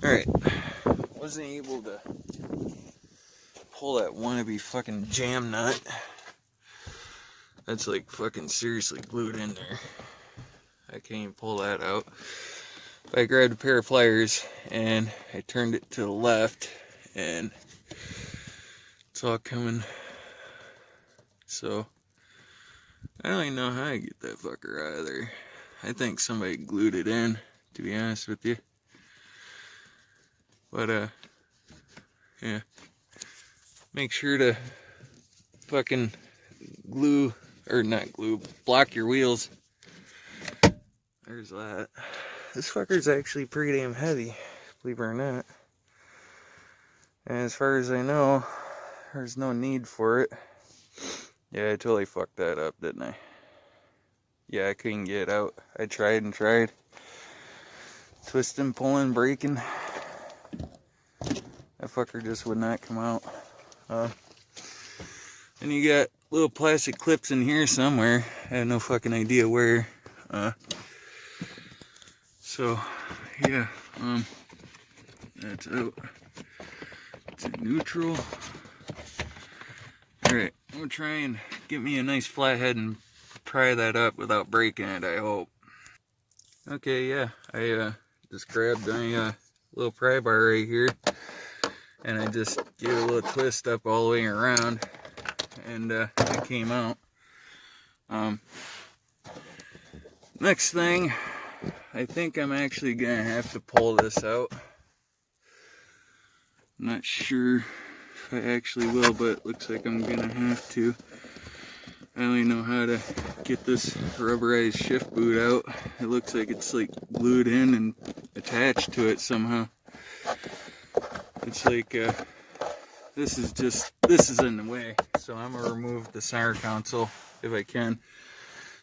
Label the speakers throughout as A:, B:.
A: Alright, wasn't able to pull that wannabe fucking jam nut. That's like fucking seriously glued in there. I can't even pull that out. But I grabbed a pair of pliers and I turned it to the left and it's all coming. So I don't even know how I get that fucker out of there. I think somebody glued it in, to be honest with you. But yeah. Make sure to fucking glue, or not glue, block your wheels. There's that. This fucker's actually pretty damn heavy, believe it or not. And as far as I know, there's no need for it. Yeah, I totally fucked that up, didn't I? Yeah, I couldn't get it out. I tried and tried. Twisting, pulling, breaking. That fucker just would not come out. And you got little plastic clips in here somewhere. I have no fucking idea where. So, yeah, that's out. It's in neutral. Alright, I'm gonna try and get me a nice flathead and pry that up without breaking it, I hope. Okay, yeah, I just grabbed a little pry bar right here. And I just gave it a little twist up all the way around. And it came out. Next thing, I think I'm actually gonna have to pull this out. I'm not sure if I actually will, but it looks like I'm gonna have to. I don't even know how to get this rubberized shift boot out. It looks like it's like glued in and attached to it somehow. It's like this is in the way, so I'm gonna remove the center console if I can.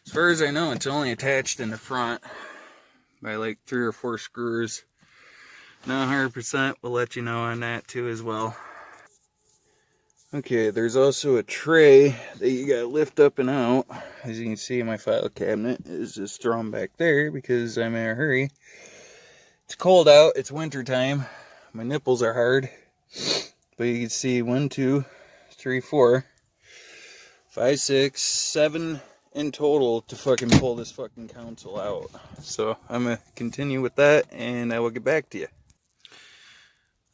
A: As far as I know, it's only attached in the front by like 3 or 4 screws. Not 100%, we'll let you know on that too as well. Okay, there's also a tray that you gotta lift up and out. As you can see, my file cabinet is just thrown back there because I'm in a hurry. It's cold out, it's winter time. My nipples are hard. But you can see 1, 2, 3, 4, 5, 6, 7 in total to fucking pull this fucking console out. So I'm gonna continue with that and I will get back to you.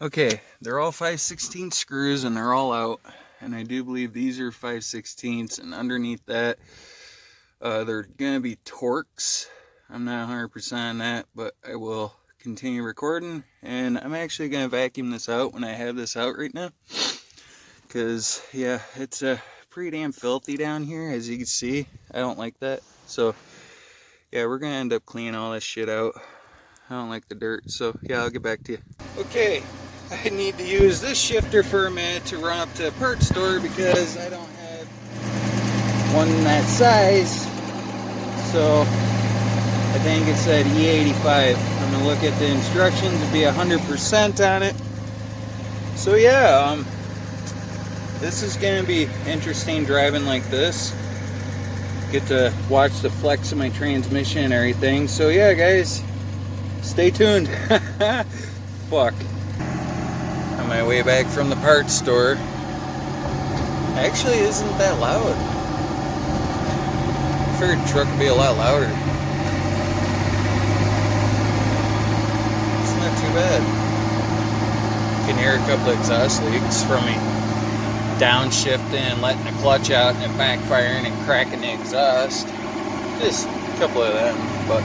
A: Okay, they're all 5/16 screws and they're all out. And I do believe these are 5/16, and underneath that, they're gonna be Torx. I'm not 100% on that, but I will continue recording, and I'm actually gonna vacuum this out when I have this out right now, because yeah, it's pretty damn filthy down here, as you can see. I don't like that, so yeah, we're gonna end up cleaning all this shit out. I don't like the dirt, so yeah, I'll get back to you. Okay, I need to use this shifter for a minute to run up to a parts store because I don't have one that size. So I think it said E85. I'm gonna look at the instructions and be 100% on it. So yeah, this is gonna be interesting driving like this. Get to watch the flex of my transmission and everything. So yeah, guys, stay tuned. Fuck. On my way back from the parts store. Actually, isn't that loud. I figured the truck would be a lot louder. Not too bad. You can hear a couple of exhaust leaks from me downshifting and letting the clutch out and backfiring and cracking the exhaust. Just a couple of them, but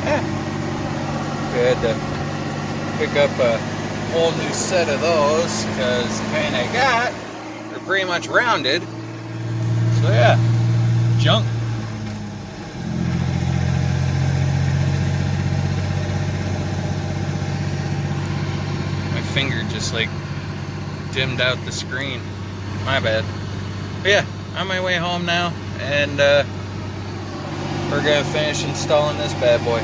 A: yeah. We had to pick up a whole new set of those because the kind I got, they're pretty much rounded. So yeah, junk. Finger just like dimmed out the screen. My bad. But yeah, on my way home now, and we're gonna finish installing this bad boy.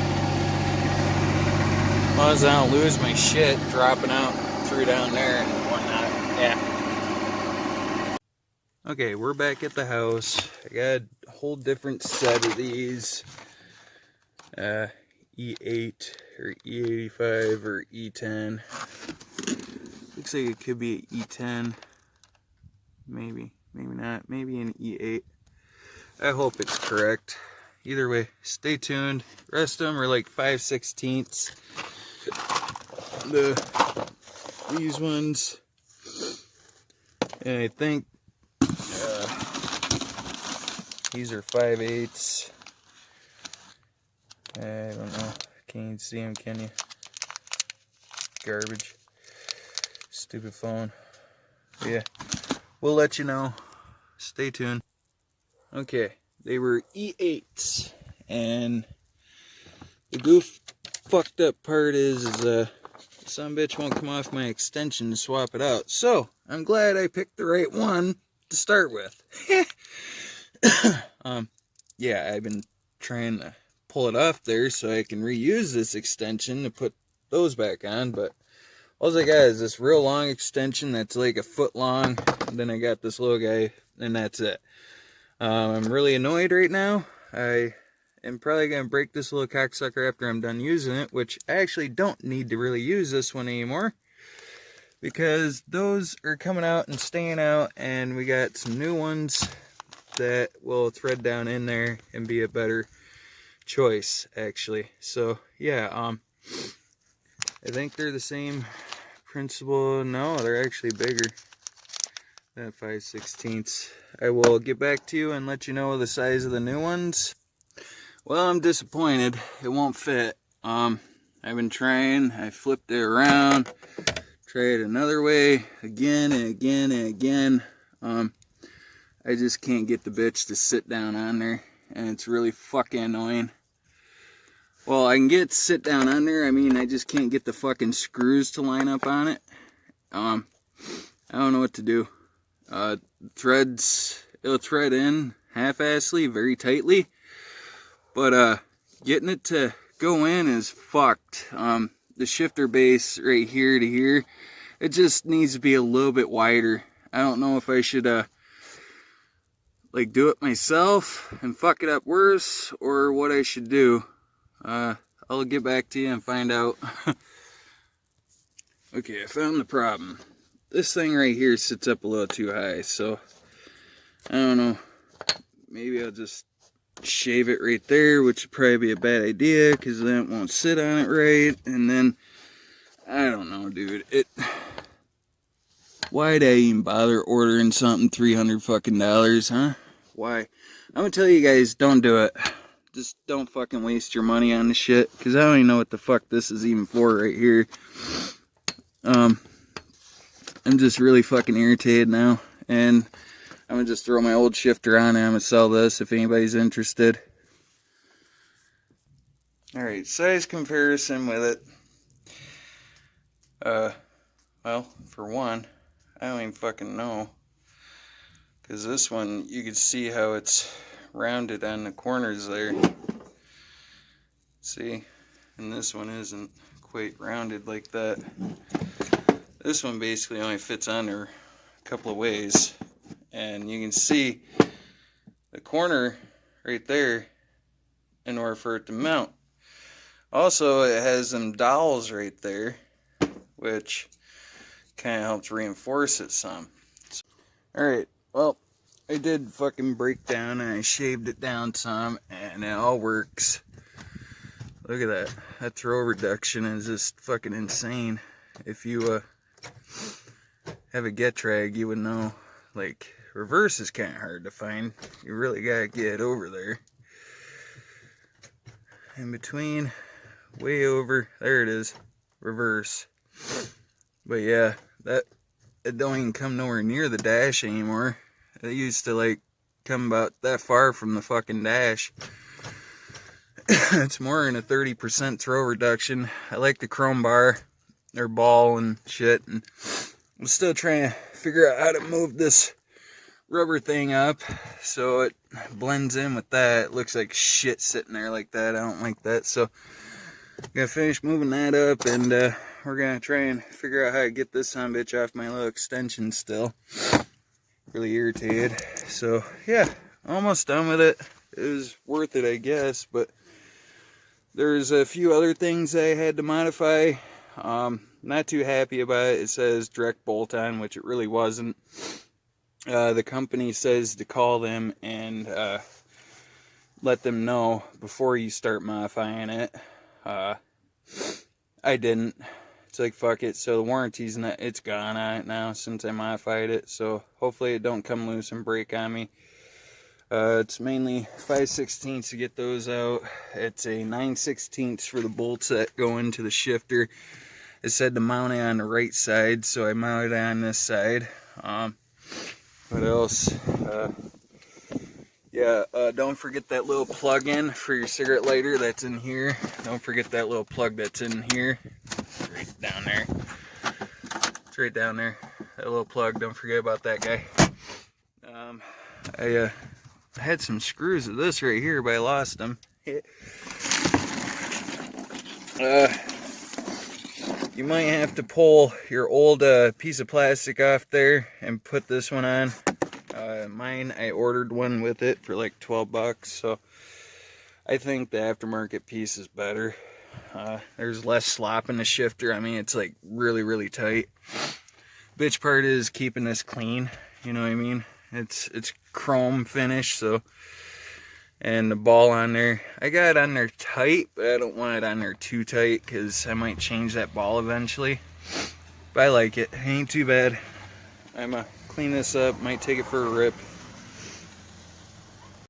A: As long as I don't lose my shit dropping out through down there and whatnot. Yeah. Okay, we're back at the house. I got a whole different set of these E8 or E85 or E10. Looks like it could be an E10. Maybe, maybe not. Maybe an E8. I hope it's correct. Either way, stay tuned. Rest of them are like 5/16. These ones, and I think these are 5/8. I don't know. Can't even see them, can you? Garbage. Stupid phone. But yeah, we'll let you know. Stay tuned. Okay, they were E8s, and the fucked up part is some bitch won't come off my extension to swap it out. So I'm glad I picked the right one to start with. Yeah, I've been trying to pull it off there so I can reuse this extension to put those back on, but all I got is this real long extension that's like a foot long, and then I got this little guy, and that's it. I'm really annoyed right now. I am probably going to break this little cocksucker after I'm done using it, which I actually don't need to really use this one anymore, because those are coming out and staying out, and we got some new ones that will thread down in there and be a better choice, actually. So yeah, I think they're the same principle. No, they're actually bigger than 5/16. I will get back to you and let you know the size of the new ones. Well, I'm disappointed. It won't fit. I've been trying. I flipped it around, tried another way again and again and again. I just can't get the bitch to sit down on there, and it's really fucking annoying. Well, I can get it to sit down on there. I mean, I just can't get the fucking screws to line up on it. I don't know what to do. It'll thread in half-assly, very tightly, but getting it to go in is fucked. The shifter base right here to here, it just needs to be a little bit wider. I don't know if I should like do it myself and fuck it up worse, or what I should do. I'll get back to you and find out. Okay, I found the problem. This thing right here sits up a little too high, so I don't know. Maybe I'll just shave it right there, which would probably be a bad idea, because then it won't sit on it right. And then I don't know, dude. Why'd I even bother ordering something $300 fucking, huh? Why? I'm gonna tell you guys, don't do it. Just don't fucking waste your money on this shit, because I don't even know what the fuck this is even for right here. I'm just really fucking irritated now, and I'm gonna just throw my old shifter on and I'm gonna sell this if anybody's interested. Alright, size comparison with it. Well, for one, I don't even fucking know, because this one, you can see how it's rounded on the corners there. See? And this one isn't quite rounded like that. This one basically only fits on there a couple of ways. And you can see the corner right there in order for it to mount. Also, it has them dowels right there, which kind of helps reinforce it some. Alright, well, I did fucking break down and I shaved it down some, and it all works. Look at that. That throw reduction is just fucking insane. If you have a getrag, you would know, like, reverse is kind of hard to find. You really gotta get over there. In between, way over, there it is, reverse. But yeah, it don't even come nowhere near the dash anymore. It used to like come about that far from the fucking dash. It's more than a 30% throw reduction. I like the chrome bar or ball and shit, and I'm still trying to figure out how to move this rubber thing up so it blends in with that. It looks like shit sitting there like that. I don't like that, so I'm gonna finish moving that up, and we're gonna try and figure out how to get this son bitch off my little extension still. Really irritated. So yeah, almost done with it. It was worth it, I guess, but There's a few other things I had to modify. Not too happy about it. It says direct bolt on, which it really wasn't. The company says to call them and let them know before you start modifying it. I didn't. It's like, fuck it. So the warranty's not, it's gone on it now since I modified it. So hopefully it don't come loose and break on me. It's mainly 5/16 to get those out. It's a 9/16 for the bolts that go into the shifter. It said to mount it on the right side, so I mounted it on this side. What else? Don't forget that little plug-in for your cigarette lighter that's in here. Don't forget that little plug that's in here. It's right down there. It's right down there. That little plug, don't forget about that guy. I had some screws of this right here, but I lost them. You might have to pull your old piece of plastic off there and put this one on. Mine, I ordered one with it for like 12 bucks, so I think the aftermarket piece is better. There's less slop in the shifter. I mean, it's like really, really tight. Bitch part is keeping this clean, you know what I mean? It's chrome finish, so, and the ball on there, I got it on there tight, but I don't want it on there too tight because I might change that ball eventually. But I like it. It ain't too bad. I'm gonna clean this up, might take it for a rip.